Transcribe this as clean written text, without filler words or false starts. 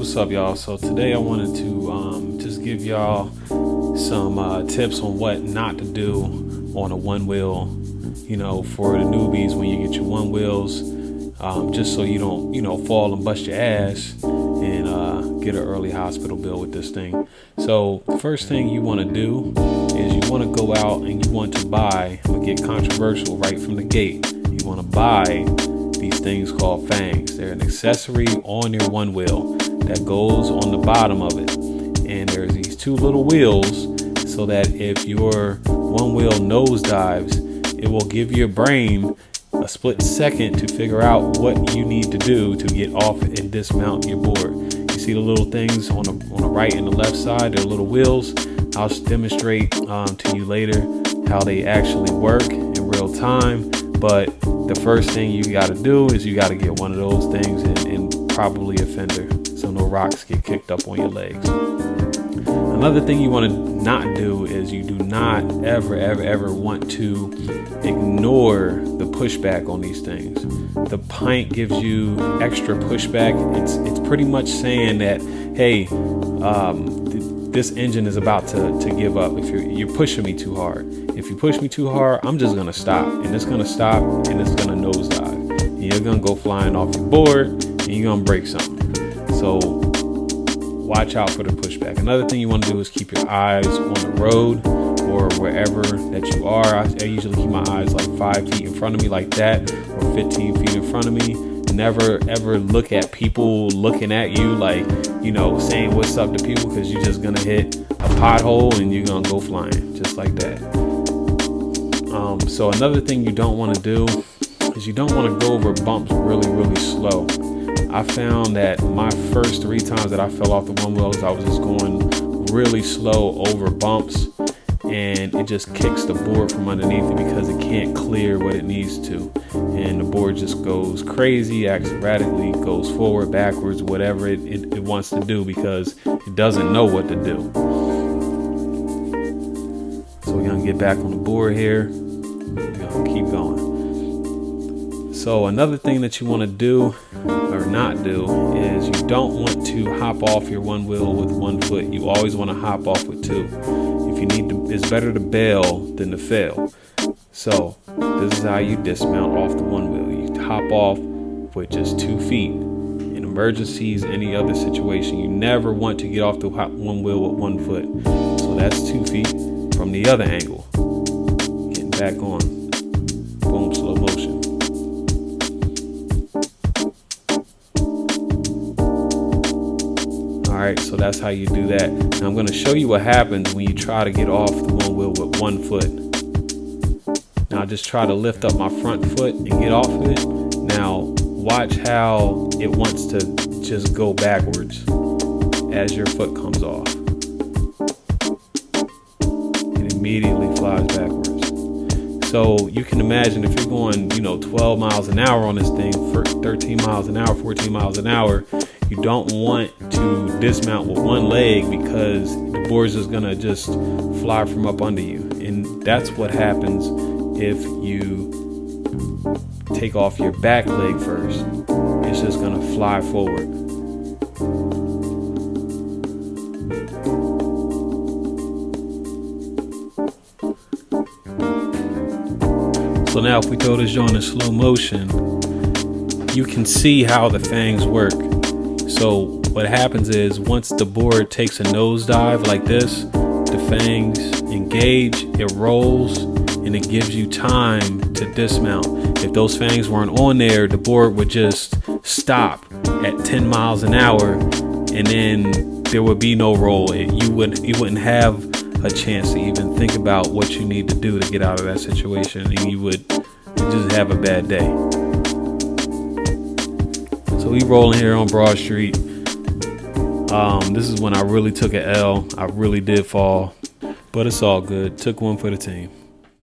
What's up, y'all? So today I wanted to just give y'all some tips on what not to do on a one wheel, for the newbies when you get your one wheels, just so you don't, fall and bust your ass and get an early hospital bill with this thing. So the first thing you want to do is you want to go out and you want to buy, I'm going to get controversial right from the gate, you want to buy these things called fangs. They're an accessory on your one wheel that goes on the bottom of it, and there's these two little wheels so that if your one wheel nosedives, it will give your brain a split second to figure out what you need to do to get off and dismount your board. You see the little things on the right and the left side, they're little wheels. I'll demonstrate to you later how they actually work in real time, but the first thing you got to do is you got to get one of those things and probably a fender so no rocks get kicked up on your legs. Another thing you want to not do is you do not ever want to ignore the pushback on these things. The pint gives you extra pushback. It's pretty much saying that, hey, this engine is about to give up. If you're pushing me too hard. If you push me too hard, I'm just gonna stop, and it's gonna stop, and it's gonna nosedive, and you're gonna go flying off your board, and you're gonna break something. So watch out for the pushback. Another thing you want to do is keep your eyes on the road or wherever that you are. I usually keep my eyes like 5 feet in front of me like that, or 15 feet in front of me. Never ever look at people looking at you like, saying what's up to people, because you're just gonna hit a pothole and you're gonna go flying just like that. So another thing you don't want to do is you don't want to go over bumps really slow. I found that my first 3 times that I fell off the one wheels, I was just going really slow over bumps, and it just kicks the board from underneath it because it can't clear what it needs to, and the board just goes crazy, acts erratically, goes forward, backwards, whatever it wants to do, because it doesn't know what to do. So we're gonna get back on the board here. We're gonna keep going. So another thing that you want to do or not do is you don't want to hop off your one wheel with one foot. You always want to hop off with 2. If you need to, it's better to bail than to fail. So this is how you dismount off the one wheel. You hop off with just 2 feet. In emergencies, any other situation, you never want to get off the one wheel with 1 foot. So that's 2 feet from the other angle. Getting back on. Boom, slow motion. Alright, so that's how you do that. Now I'm going to show you what happens when you try to get off the one wheel with 1 foot. Now just try to lift up my front foot and get off of it. Now watch how it wants to just go backwards as your foot comes off. It immediately flies backwards. So you can imagine if you're going, 12 miles an hour on this thing, for 13 miles an hour, 14 miles an hour, you don't want to dismount with one leg because the board's just gonna just fly from up under you. And that's what happens if you take off your back leg first. It's just gonna fly forward. So now if we throw this joint in slow motion, you can see how the fangs work. So what happens is once the board takes a nosedive like this, the fangs engage, it rolls, and it gives you time to dismount. If those fangs weren't on there, the board would just stop at 10 miles an hour, and then there would be no roll. You wouldn't have a chance to even think about what you need to do to get out of that situation, and you would just have a bad day. So we rolling here on Broad Street. This is when I really took an L. I really did fall, but it's all good. Took one for the team.